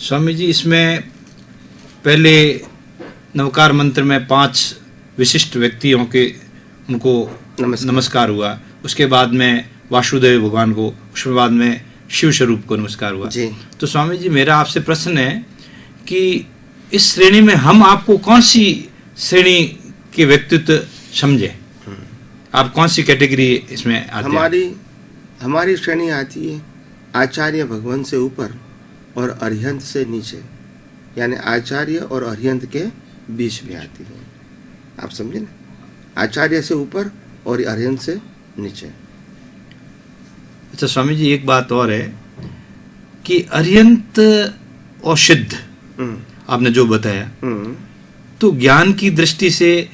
स्वामी जी, इसमें पहले नवकार मंत्र में 5 विशिष्ट व्यक्तियों के उनको नमस्कार हुआ, उसके बाद में वासुदेव भगवान को, उसके बाद में शिव स्वरूप को नमस्कार हुआ जी। तो स्वामी जी, मेरा आपसे प्रश्न है कि इस श्रेणी में हम आपको कौन सी श्रेणी के व्यक्तित्व समझे? आप कौन सी कैटेगरी इसमें आते हैं? हमारी श्रेणी आती है आचार्य भगवान से ऊपर और अरिहंत से नीचे, यानी आचार्य और अरिहंत के बीच में आती है। आप समझे ना, आचार्य से ऊपर और अरिहंत से नीचे। अच्छा स्वामी जी, एक बात और है कि अरिहंत और सिद्ध आपने जो बताया, तो ज्ञान की दृष्टि से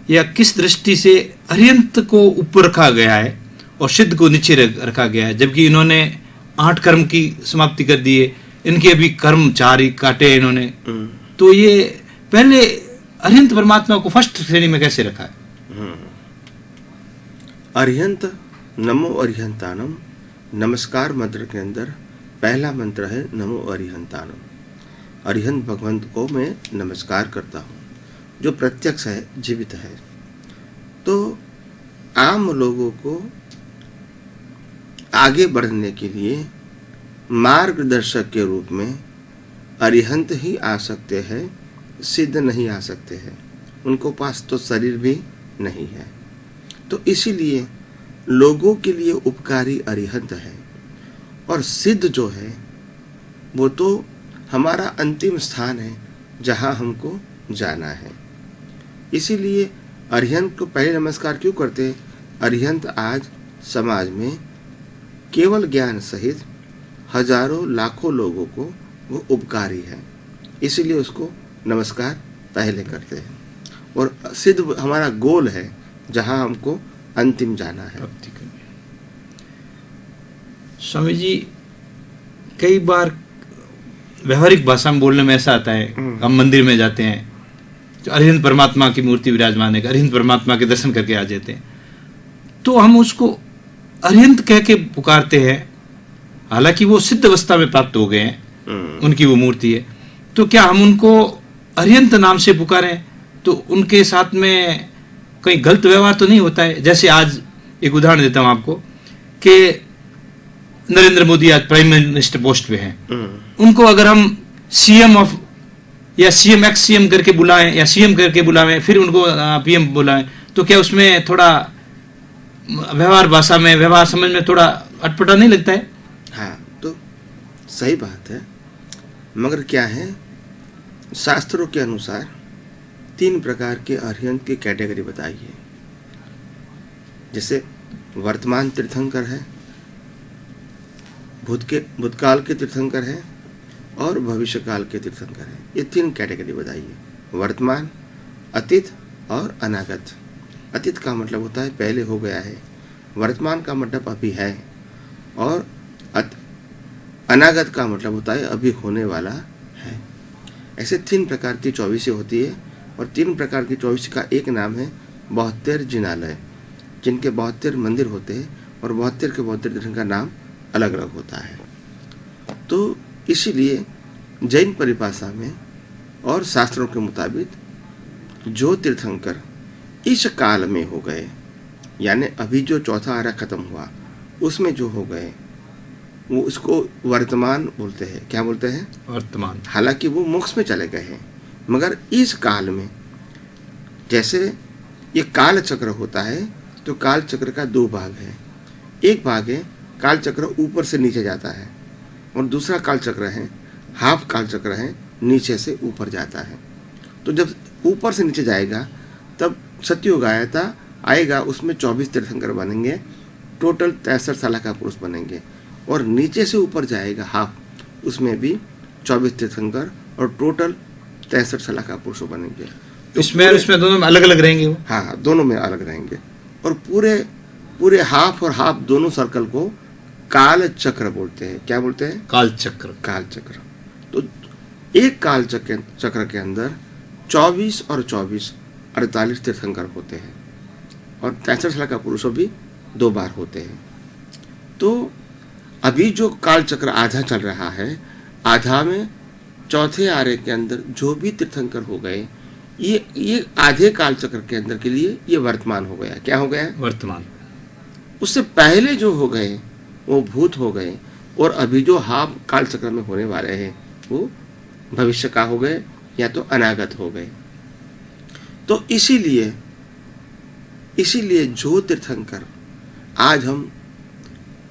या किस दृष्टि से अरिहंत को ऊपर रखा गया है और सिद्ध को नीचे रखा गया है, जबकि इन्होंने 8 कर्म की समाप्ति कर दी है, इनके अभी कर्म 4 ही काटे हैं इन्होंने, तो ये पहले अरिहंत परमात्मा को फर्स्ट श्रेणी में कैसे रखा है? अरिहंत नमो अरिहंतानम नमस्कार मंत्र के अंदर पहला मंत्र है नमो अरिहंतानम। अरिहंत भगवंत को मैं नमस्कार करता हूँ जो प्रत्यक्ष है, जीवित है। तो आम लोगों को आगे बढ़ने के लिए मार्गदर्शक के रूप में अरिहंत ही आ सकते हैं, सिद्ध नहीं आ सकते हैं। उनको पास तो शरीर भी नहीं है, तो इसीलिए लोगों के लिए उपकारी अरिहंत है, और सिद्ध जो है वो तो हमारा अंतिम स्थान है जहाँ हमको जाना है। इसीलिए अरिहंत को पहले नमस्कार क्यों करते हैं? अरिहंत आज समाज में केवल ज्ञान सहित हजारों लाखों लोगों को वो उपकारी है, इसीलिए उसको नमस्कार पहले करते हैं। और सिद्ध हमारा गोल है जहाँ हमको अंतिम जाना है। स्वामी जी, कई बार व्यवहारिक भाषा में बोलने में ऐसा आता है, हम मंदिर में जाते हैं तो अरिहंत परमात्मा की मूर्ति विराजमान है, अरिहंत परमात्मा के दर्शन करके आ जाते हैं, तो हम उसको अरिहंत कह के पुकारते हैं, हालांकि वो सिद्ध अवस्था में प्राप्त हो गए हैं, उनकी वो मूर्ति है, तो क्या हम उनको अरिहंत नाम से पुकारें तो उनके साथ में कोई गलत व्यवहार तो नहीं होता है? जैसे आज एक उदाहरण देता हूं आपको कि नरेंद्र मोदी आज प्राइम मिनिस्टर पोस्ट पे हैं, उनको अगर हम सीएम ऑफ या सीएम एक्स सीएम करके बुलाएं या सीएम करके बुलाएं फिर उनको पीएम बुलाएं, तो क्या उसमें थोड़ा व्यवहार भाषा में, व्यवहार समझ में थोड़ा अटपटा नहीं लगता है? हाँ, तो सही बात है, मगर क्या है, शास्त्रों के अनुसार 3 प्रकार के अरिहंत की कैटेगरी बताई है। जैसे वर्तमान तीर्थंकर है, भूतकाल के तीर्थंकर है और भविष्य काल के तीर्थंकर है। ये 3 कैटेगरी बताई है, वर्तमान, अतीत और अनागत। अतीत का मतलब होता है पहले हो गया है, वर्तमान का मतलब अभी है, और अनागत का मतलब होता है अभी होने वाला है। ऐसे 3 प्रकार की 24 होती है, और 3 प्रकार की 24 का एक नाम है 72 जिनालय, जिनके 72 मंदिर होते हैं, और 72 के 72 तीर्थंकर का नाम अलग अलग होता है। तो इसीलिए जैन परिभाषा में और शास्त्रों के मुताबिक जो तीर्थंकर इस काल में हो गए, यानी अभी जो चौथा आरा खत्म हुआ उसमें जो हो गए, वो उसको वर्तमान बोलते हैं। क्या बोलते हैं? वर्तमान। हालांकि वो मोक्ष में चले गए हैं, मगर इस काल में, जैसे ये काल चक्र होता है, तो काल चक्र का 2 भाग है। एक भाग है काल चक्र ऊपर से नीचे जाता है, और दूसरा काल चक्र है हाफ काल चक्र है, नीचे से ऊपर जाता है। तो जब ऊपर से नीचे जाएगा तब सतयुग आएगा, उसमें 24 तीर्थंकर बनेंगे, टोटल 63 साल का पुरुष बनेंगे। और नीचे से ऊपर जाएगा हाफ, उसमें भी 24 तीर्थंकर और टोटल 63 साल का पुरुष बनेंगे। तो इसमें दोनों में अलग अलग रहेंगे वो? हाँ, दोनों में अलग रहेंगे। और पूरे हाफ और हाफ दोनों सर्कल को काल चक्र बोलते हैं। क्या बोलते हैं? काल चक्र। काल चक्र। तो एक काल चक्र के अंदर 24 और 24 48 तीर्थंकर होते हैं, और 63 साल का पुरुषों भी 2 बार होते हैं। तो अभी जो काल चक्र आधा चल रहा है, आधा में चौथे आर्य के अंदर जो भी तीर्थंकर हो गए, ये आधे काल चक्र के अंदर के लिए ये वर्तमान हो गया। क्या हो गया? वर्तमान। उससे पहले जो हो गए वो भूत हो गए, और अभी जो हाफ काल चक्र में होने वाले हैं वो भविष्य का हो गए या तो अनागत हो गए। तो इसीलिए जो तीर्थंकर आज हम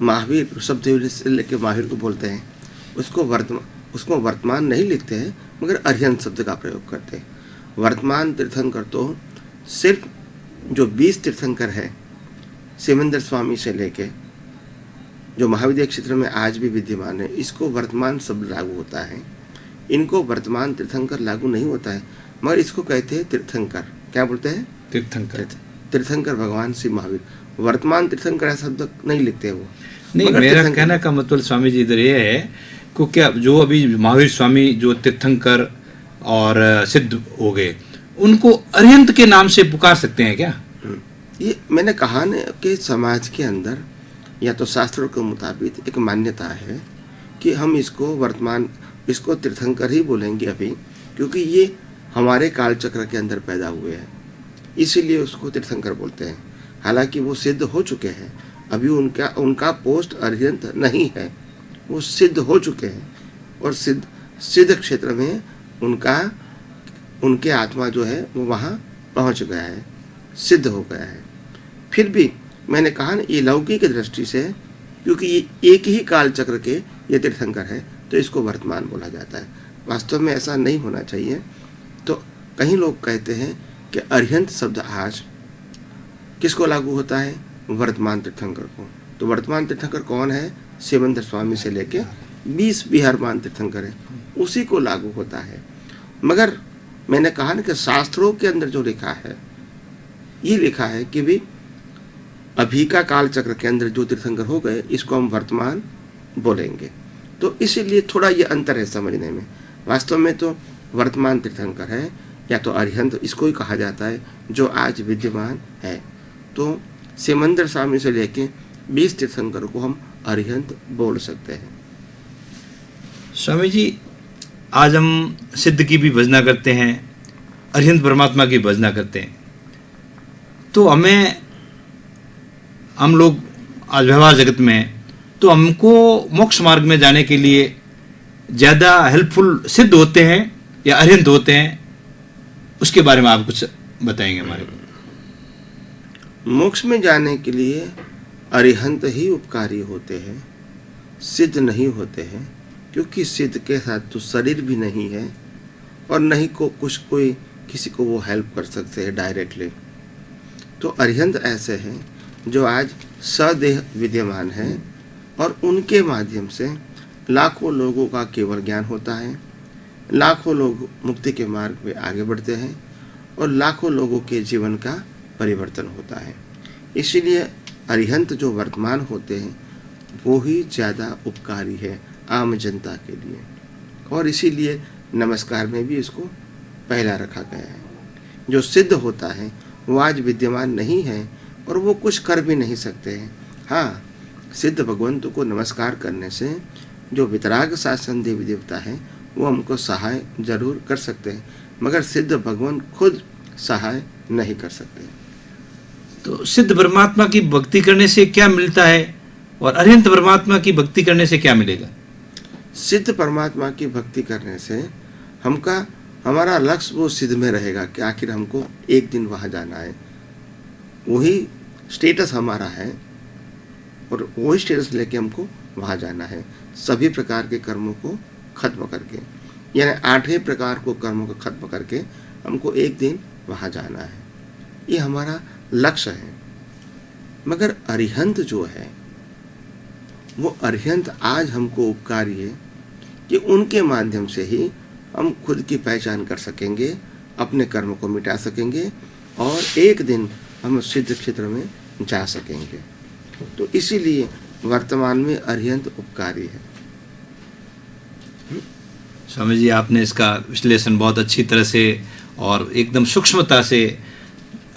महावीर शब्द से लेकर महावीर को बोलते हैं, उसको वर्तमान नहीं लिखते हैं, मगर अरिहंत शब्द का प्रयोग करते हैं। वर्तमान तीर्थंकर तो सिर्फ जो 20 तीर्थंकर है, सिमंदर स्वामी से लेके जो महाविद्या क्षेत्र में आज भी विद्यमान है, इसको वर्तमान शब्द लागू होता है। इनको वर्तमान तीर्थंकर लागू नहीं होता है, मगर इसको कहते हैं तीर्थंकर। क्या बोलते हैं? तीर्थंकर भगवान श्री महावीर। वर्तमान तीर्थंकर ऐसा शब्द नहीं लिखते वो। नहीं, मेरा कहने का मतलब स्वामी जी इधर ये है कि क्या जो अभी महावीर स्वामी जो तीर्थंकर और सिद्ध हो गए, उनको अरिहंत के नाम से पुकार सकते हैं क्या? ये मैंने कहा ना कि समाज के अंदर या तो शास्त्रों के मुताबिक एक मान्यता है कि हम इसको तीर्थंकर ही बोलेंगे अभी, क्योंकि ये हमारे काल चक्र के अंदर पैदा हुए हैं, इसीलिए उसको तीर्थंकर बोलते हैं। हालांकि वो सिद्ध हो चुके हैं, अभी उनका पोस्ट अरिहंत नहीं है, वो सिद्ध हो चुके हैं, और सिद्ध क्षेत्र में उनके आत्मा जो है वो वहाँ पहुँच गया है, सिद्ध हो गया है। फिर भी मैंने कहा ना, ये लौकिक दृष्टि से, क्योंकि ये एक ही काल चक्र के ये तीर्थंकर है, तो इसको वर्तमान बोला जाता है। वास्तव में ऐसा नहीं होना चाहिए। तो कई लोग कहते हैं कि अरिहंत शब्द आज किसको लागू होता है? वर्तमान तीर्थंकर को। तो वर्तमान तीर्थंकर कौन है? सिमंदर स्वामी से लेके 20 विहारमान तीर्थंकर है, उसी को लागू होता है। मगर मैंने कहा ना कि शास्त्रों के अंदर जो लिखा है, ये लिखा है कि भी अभी का काल चक्र के अंदर जो तीर्थंकर हो गए, इसको हम वर्तमान बोलेंगे। तो इसीलिए थोड़ा ये अंतर है समझने में। वास्तव में तो वर्तमान तीर्थंकर है या तो अरिहंत, इसको ही कहा जाता है जो आज विद्यमान है। तो सिमंदर स्वामी से लेके 20 तीर्थंकर को हम अरिहंत बोल सकते हैं। स्वामी जी, आज हम सिद्ध की भी भजना करते हैं, अरिहंत परमात्मा की भजना करते हैं, तो हम लोग आज व्यवहार जगत में हैं, तो हमको मोक्ष मार्ग में जाने के लिए ज़्यादा हेल्पफुल सिद्ध होते हैं या अरिहंत होते हैं? उसके बारे में आप कुछ बताएंगे हमारे को। मोक्ष में जाने के लिए अरिहंत ही उपकारी होते हैं, सिद्ध नहीं होते हैं, क्योंकि सिद्ध के साथ तो शरीर भी नहीं है और नहीं कोई किसी को वो हेल्प कर सकते हैं डायरेक्टली। तो अरिहंत ऐसे हैं जो आज सदेह विद्यमान हैं, और उनके माध्यम से लाखों लोगों का केवल ज्ञान होता है, लाखों लोग मुक्ति के मार्ग में आगे बढ़ते हैं, और लाखों लोगों के जीवन का परिवर्तन होता है। इसीलिए अरिहंत जो वर्तमान होते हैं वो ही ज़्यादा उपकारी है आम जनता के लिए, और इसीलिए नमस्कार में भी इसको पहला रखा गया है। जो सिद्ध होता है वो आज विद्यमान नहीं है और वो कुछ कर भी नहीं सकते हैं। हाँ, सिद्ध भगवंत को नमस्कार करने से जो वितराग शासन देवी देवता है वो हमको सहाय जरूर कर सकते हैं, मगर सिद्ध भगवान खुद सहाय नहीं कर सकते। तो सिद्ध परमात्मा की भक्ति करने से क्या मिलता है और अरिहंत परमात्मा की भक्ति करने से क्या मिलेगा? सिद्ध परमात्मा की भक्ति करने से हमारा लक्ष्य वो सिद्ध में रहेगा कि आखिर हमको एक दिन वहाँ जाना है, वही स्टेटस हमारा है, और वही स्टेटस लेके हमको वहाँ जाना है, सभी प्रकार के कर्मों को खत्म करके, यानी 8 प्रकार को कर्मों को खत्म करके हमको एक दिन वहाँ जाना है। ये हमारा लक्ष्य है। मगर अरिहंत जो है वो अरिहंत आज हमको उपकारी है कि उनके माध्यम से ही हम खुद की पहचान कर सकेंगे, अपने कर्म को मिटा सकेंगे, और एक दिन हम सिद्ध क्षेत्र में जा सकेंगे। तो इसीलिए वर्तमान में अरिहंत उपकारी है। स्वामी जी, आपने इसका विश्लेषण बहुत अच्छी तरह से और एकदम सूक्ष्मता से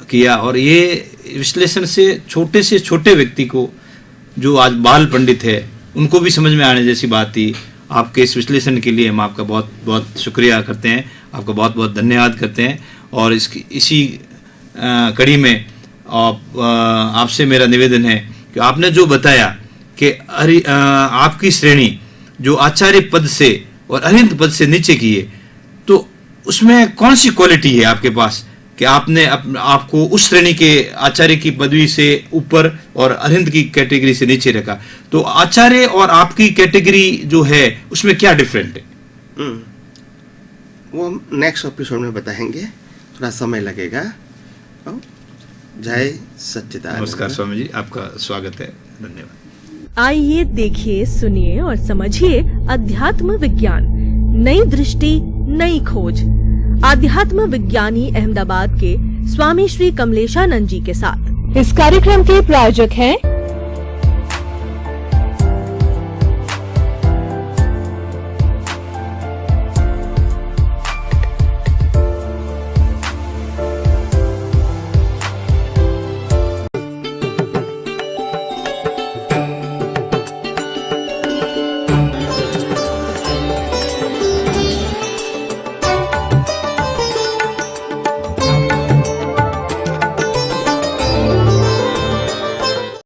किया, और ये विश्लेषण से छोटे व्यक्ति को, जो आज बाल पंडित है, उनको भी समझ में आने जैसी बात थी, आपके इस विश्लेषण के लिए हम आपका बहुत बहुत शुक्रिया करते हैं, आपका बहुत बहुत धन्यवाद करते हैं। और इसी कड़ी में आपसे मेरा निवेदन है कि आपने जो बताया कि आपकी श्रेणी जो आचार्य पद से और अरिहंत पद से नीचे की है, तो उसमें कौन सी क्वालिटी है आपके पास कि आपने आपको उस श्रेणी के आचार्य की पदवी से ऊपर और अरिहंत की कैटेगरी से नीचे रखा? तो आचार्य और आपकी कैटेगरी जो है उसमें क्या डिफरेंट है? वो हम नेक्स्ट एपिसोड में बताएंगे, थोड़ा समय लगेगा। जय सच्चिदानंद। नमस्कार स्वामी जी, आपका स्वागत है, धन्यवाद। आइए देखिए, सुनिए और समझिए अध्यात्म विज्ञान, नई दृष्टि, नई खोज। आध्यात्म विज्ञानी अहमदाबाद के स्वामी श्री कमलेशानंद जी के साथ। इस कार्यक्रम के प्रायोजक हैं